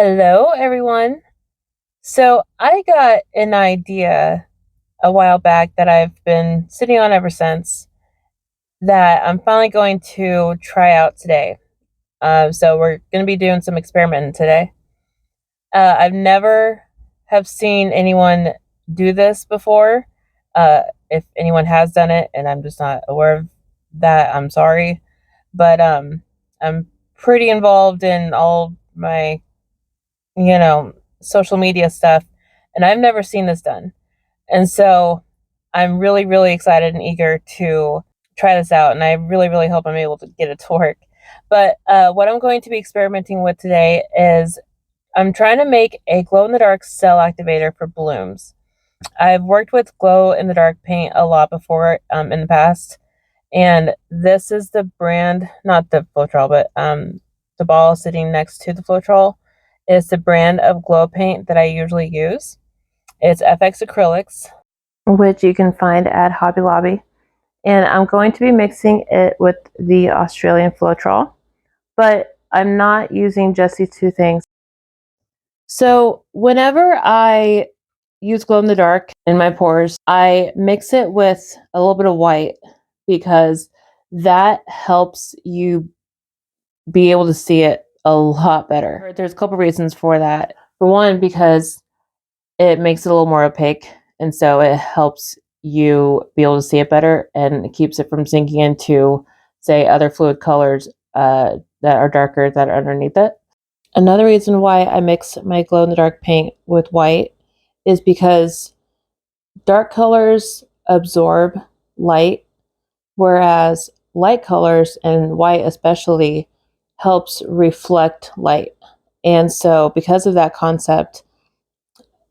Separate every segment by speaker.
Speaker 1: Hello, everyone. So I got an idea a while back that I've been sitting on ever since that I'm finally going to try out today. So we're going to be doing some experimenting today. I've never have seen anyone do this before. If anyone has done it and I'm just not aware of that, I'm sorry. But I'm pretty involved in all my social media stuff, and I've never seen this done. And so I'm really, really excited and eager to try this out, and I really, really hope I'm able to get it to work. But what I'm going to be experimenting with today is I'm trying to make a glow-in-the-dark cell activator for blooms. I've worked with glow-in-the-dark paint a lot before in the past, and this is the brand, not the Floetrol, but the ball sitting next to the Floetrol is the brand of glow paint that I usually use. It's FX Acrylics, which you can find at Hobby Lobby. And I'm going to be mixing it with the Australian Floetrol, but I'm not using just these two things. So whenever I use glow in the dark in my pores, I mix it with a little bit of white because that helps you be able to see it a lot better. There's a couple reasons for that. For one, because it makes it a little more opaque, and so it helps you be able to see it better, and it keeps it from sinking into, say, other fluid colors that are darker that are underneath it. Another reason why I mix my glow-in-the-dark paint with white is because dark colors absorb light, whereas light colors, and white especially, helps reflect light. And so because of that concept,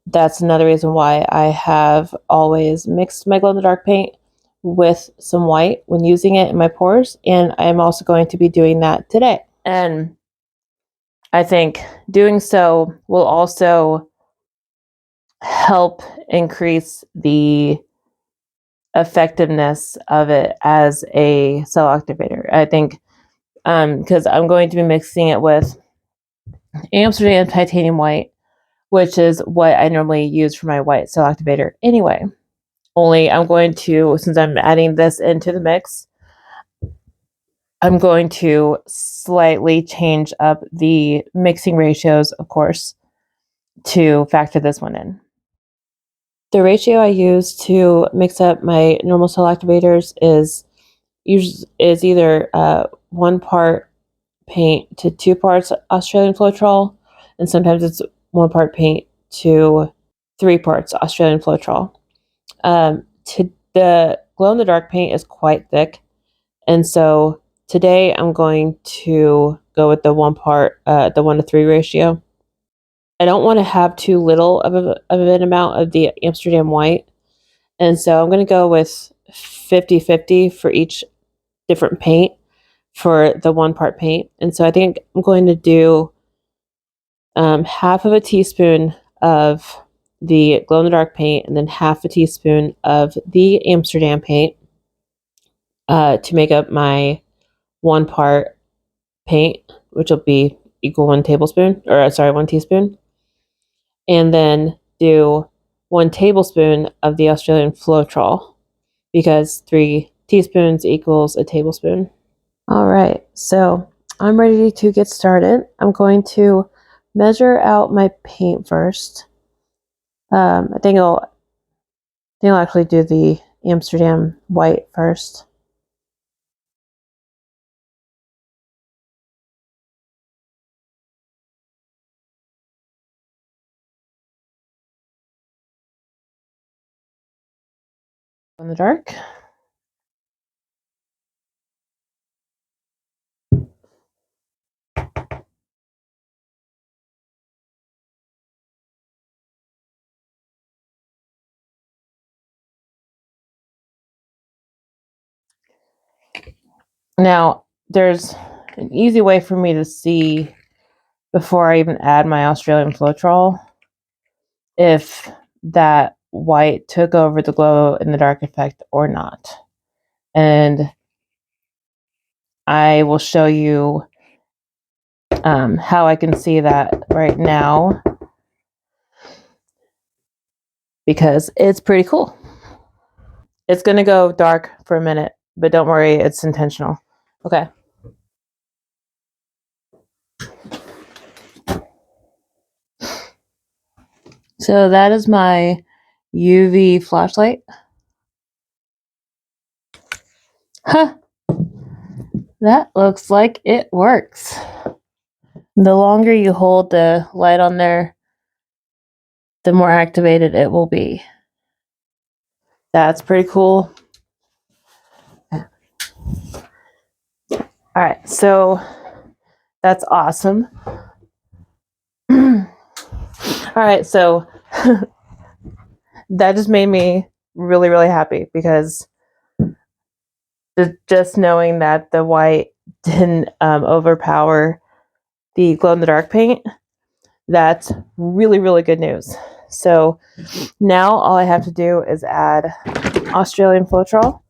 Speaker 1: that's another reason why I have always mixed my glow-in-the-dark paint with some white when using it in my pores, and I'm also going to be doing that today. And I think doing so will also help increase the effectiveness of it as a cell activator. I think because I'm going to be mixing it with Amsterdam titanium white, which is what I normally use for my white cell activator anyway. Only I'm going to, since I'm adding this into the mix, I'm going to slightly change up the mixing ratios, of course, to factor this one in. The ratio I use to mix up my normal cell activators is either 1 part paint to 2 parts Australian Floetrol, and sometimes it's 1 part paint to 3 parts Australian Floetrol. The glow-in-the-dark paint is quite thick, and so today I'm going to go with the 1 to 3 ratio. I don't want to have too little of an amount of the Amsterdam white, and so I'm going to go with 50-50 for each different paint for the 1 part paint. And so I think I'm going to do half of a teaspoon of the glow-in-the-dark paint and then half a teaspoon of the Amsterdam paint to make up my 1 part paint, which will be equal 1 teaspoon. And then do 1 tablespoon of the Australian Floetrol, because 3 teaspoons equals a tablespoon. All right, so I'm ready to get started. I'm going to measure out my paint first. I think I'll actually do the Amsterdam white first. In the dark. Now, there's an easy way for me to see before I even add my Australian Floetrol if that white took over the glow in the dark effect or not. And I will show you how I can see that right now because it's pretty cool. It's going to go dark for a minute, but don't worry, it's intentional. Okay. So that is my UV flashlight. Huh. That looks like it works. The longer you hold the light on there, the more activated it will be. That's pretty cool. All right, so that's awesome. All right, so that just made me really, really happy because just knowing that the white didn't overpower the glow-in-the-dark paint, that's really, really good news. So now all I have to do is add Australian Floetrol.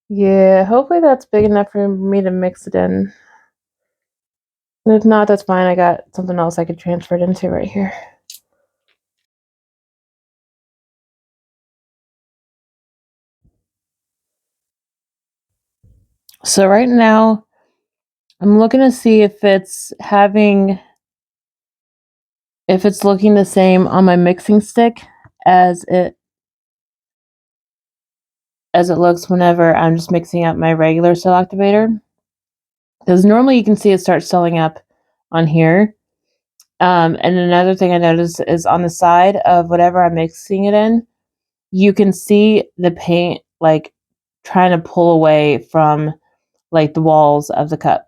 Speaker 1: Yeah, hopefully that's big enough for me to mix it in. If not, that's fine. I got something else I could transfer it into right here. So right now, I'm looking to see if it's looking the same on my mixing stick as it looks whenever I'm just mixing up my regular cell activator. Because normally you can see it start selling up on here. And another thing I noticed is on the side of whatever I'm mixing it in, you can see the paint like trying to pull away from like the walls of the cup.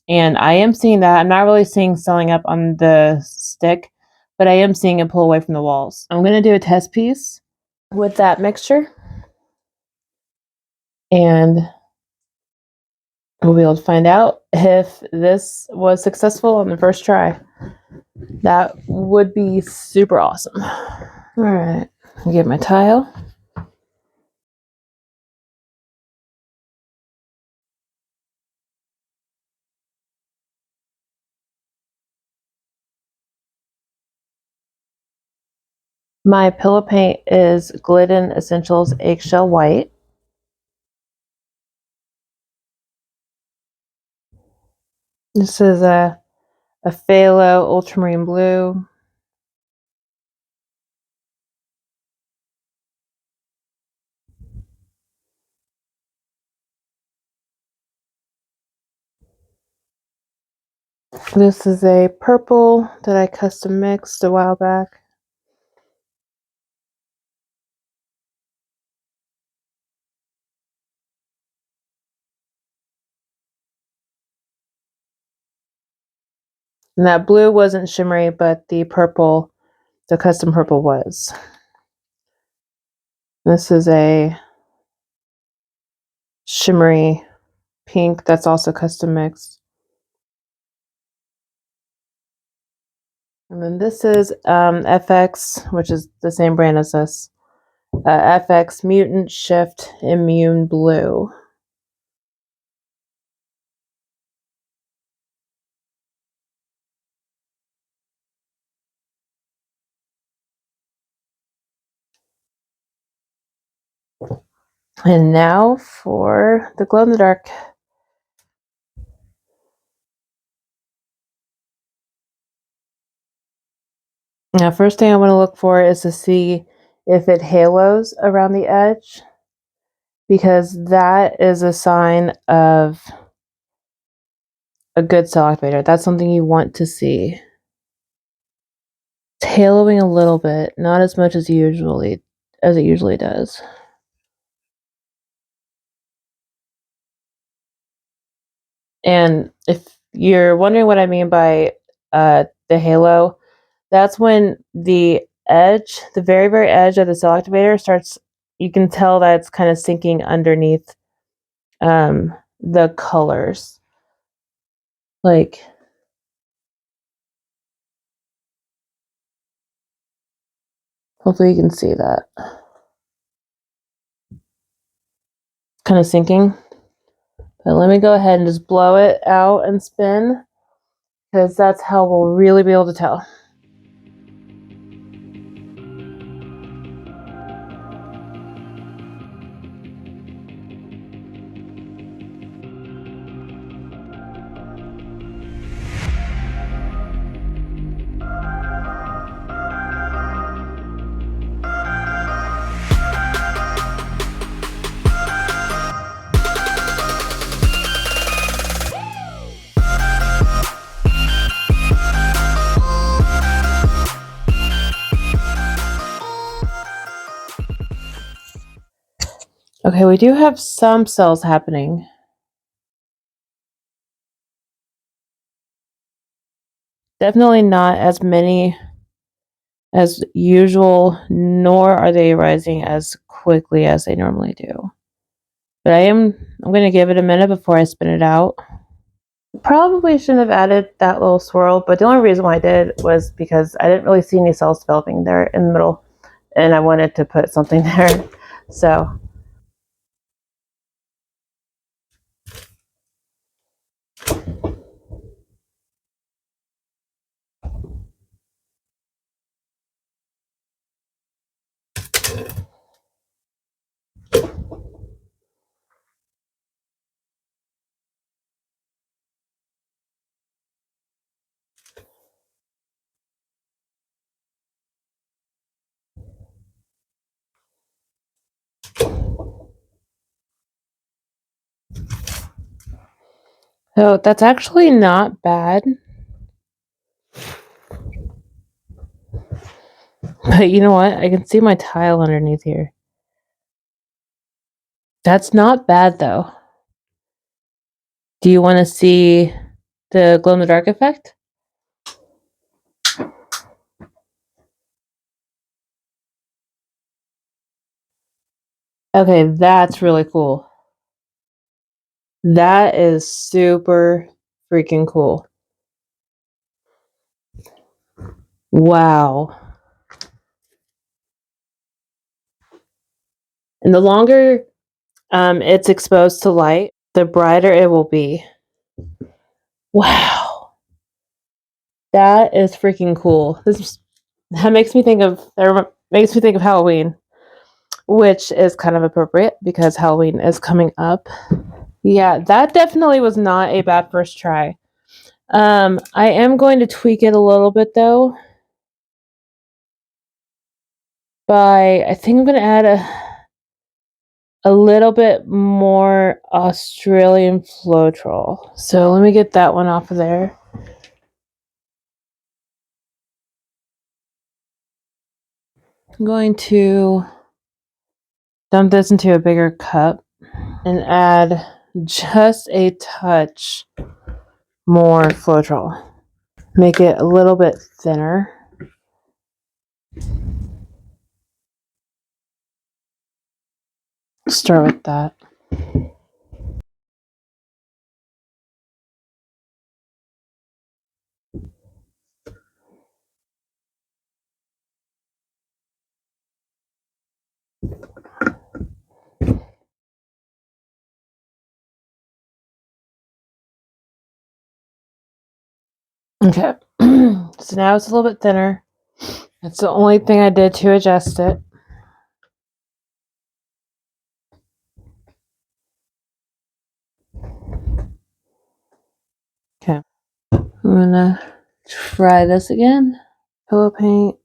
Speaker 1: And I am seeing that. I'm not really seeing selling up on the stick, but I am seeing it pull away from the walls. I'm going to do a test piece with that mixture, and we'll be able to find out if this was successful on the first try. That would be super awesome. All right, get my tile. My pillow paint is Glidden Essentials Eggshell White. This is a phthalo ultramarine blue. This is a purple that I custom mixed a while back. And that blue wasn't shimmery, but the purple, the custom purple was. This is a shimmery pink that's also custom mixed. And then this is FX, which is the same brand as this. FX Mutant Shift Immune Blue. And now for the glow in the dark. Now, first thing I want to look for is to see if it halos around the edge, because that is a sign of a good cell activator. That's something you want to see. It's haloing a little bit, not as much as it usually does. And if you're wondering what I mean by the halo, that's when the edge, the very, very edge of the cell activator starts, you can tell that it's kind of sinking underneath the colors. Like, hopefully you can see that. kind of sinking. But let me go ahead and just blow it out and spin, because that's how we'll really be able to tell. Okay, we do have some cells happening. Definitely not as many as usual, nor are they rising as quickly as they normally do. But I'm going to give it a minute before I spin it out. Probably shouldn't have added that little swirl, but the only reason why I did was because I didn't really see any cells developing there in the middle, and I wanted to put something there. So that's actually not bad. But you know what? I can see my tile underneath here. That's not bad though. Do you want to see the glow in the dark effect? Okay, that's really cool. That is super freaking cool. Wow. And the longer it's exposed to light, the brighter it will be. Wow. That is freaking cool. That makes me think of Halloween, which is kind of appropriate because Halloween is coming up. Yeah, that definitely was not a bad first try. I am going to tweak it a little bit though. I think I'm going to add a little bit more Australian Floetrol. So let me get that one off of there. I'm going to dump this into a bigger cup and add just a touch more Floetrol. Make it a little bit thinner. Start with that. Okay, so now it's a little bit thinner. That's the only thing I did to adjust it. Okay, I'm gonna try this again. Pillow paint.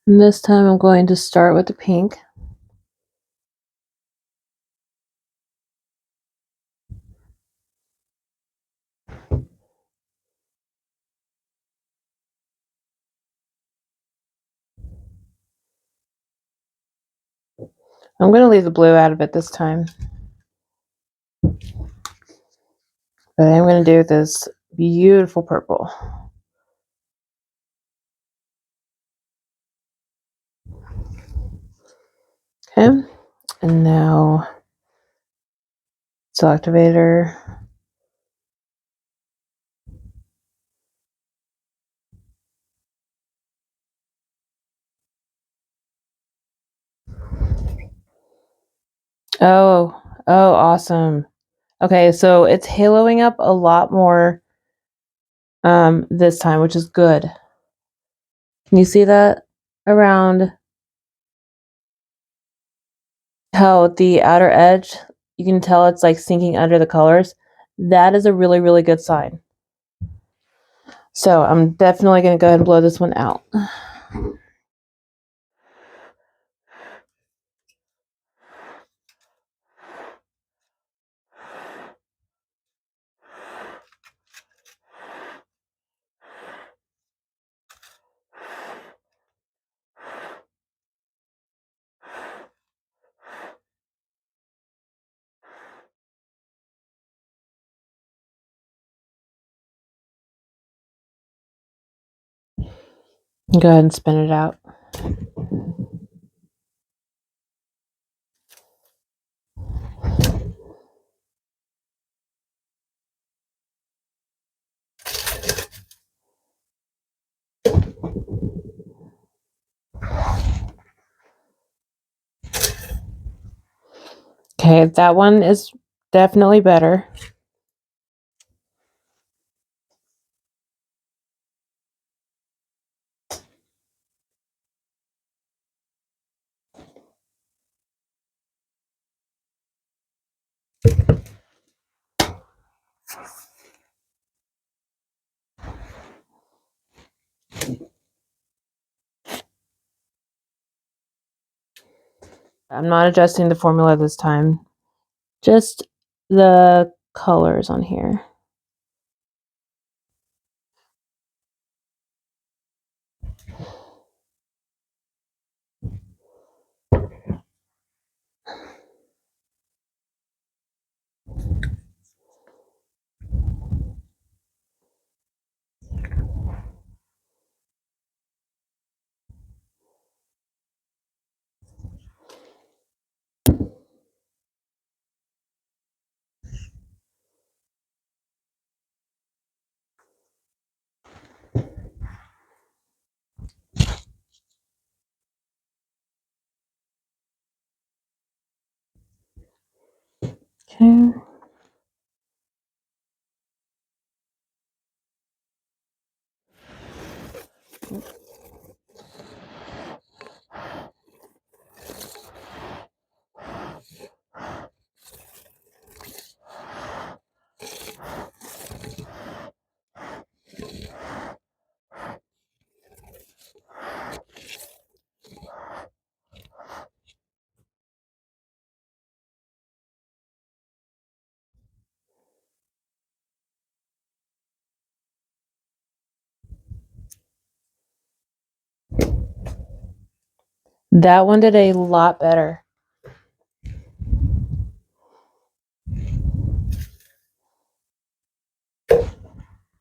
Speaker 1: And this time I'm going to start with the pink. I'm going to leave the blue out of it this time. But I'm going to do this beautiful purple. Okay, and now it's Activator. Oh, awesome. Okay, so it's haloing up a lot more this time, which is good. Can you see that around how the outer edge, you can tell it's like sinking under the colors? That is a really, really good sign. So I'm definitely going to go ahead and blow this one out. Go ahead and spin it out. Okay, that one is definitely better. I'm not adjusting the formula this time, just the colors on here. Okay. That one did a lot better.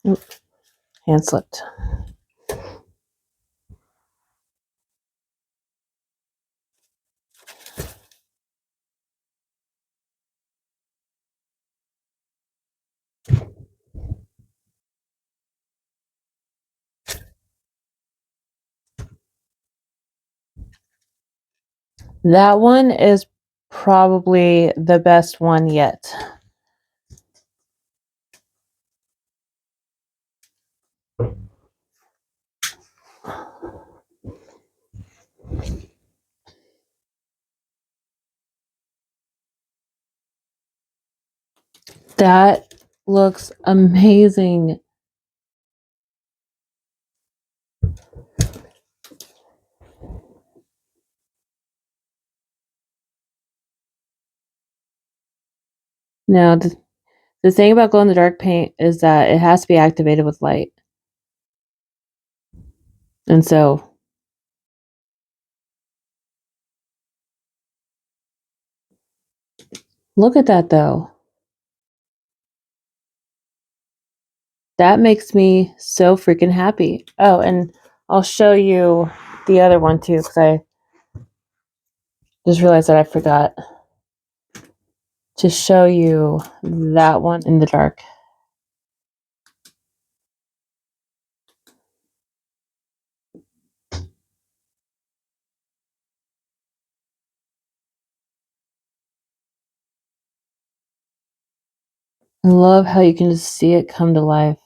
Speaker 1: Oop, hand slipped. That one is probably the best one yet. That looks amazing. Now, the thing about glow in the dark paint is that it has to be activated with light. And so, look at that though. That makes me so freaking happy. Oh, and I'll show you the other one too, because I just realized that I forgot to show you that one in the dark. I love how you can just see it come to life.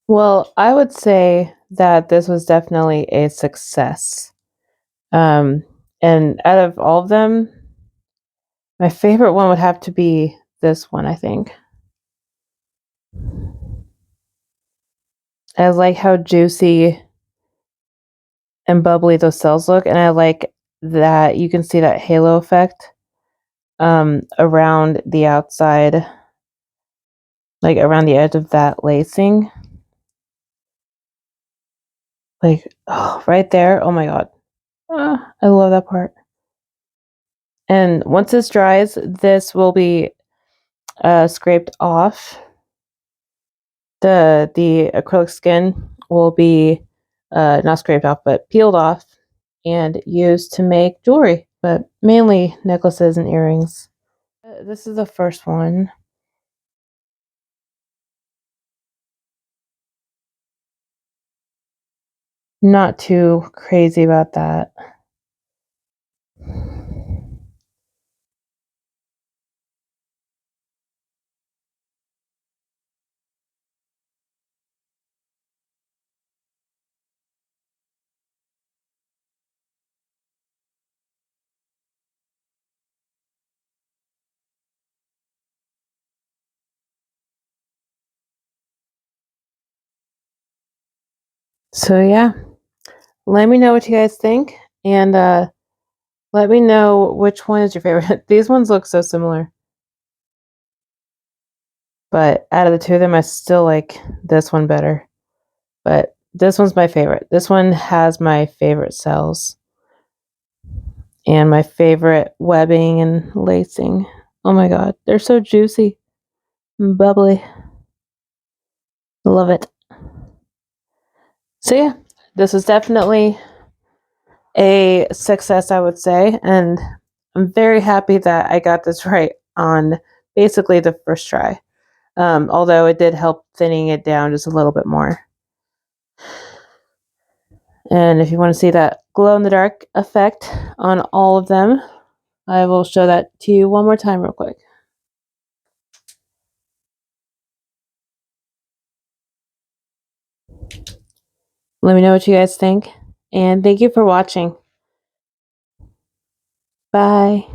Speaker 1: Well, I would say that this was definitely a success. And out of all of them, my favorite one would have to be this one, I think. I like how juicy and bubbly those cells look, and I like that you can see that halo effect around the outside, like around the edge of that lacing. Like, oh, right there. Oh my god. I love that part. And once this dries, this will be scraped off. The acrylic skin will be not scraped off, but peeled off and used to make jewelry, but mainly necklaces and earrings. This is the first one. Not too crazy about that. So yeah, let me know what you guys think, and let me know which one is your favorite. These ones look so similar, but out of the two of them, I still like this one better. But this one's my favorite. This one has my favorite cells and my favorite webbing and lacing. Oh my god, they're so juicy and bubbly. Love it. So yeah, this is definitely a success, I would say, and I'm very happy that I got this right on basically the first try. Although it did help thinning it down just a little bit more. And if you want to see that glow in the dark effect on all of them, I will show that to you one more time real quick. Let me know what you guys think, and thank you for watching. Bye.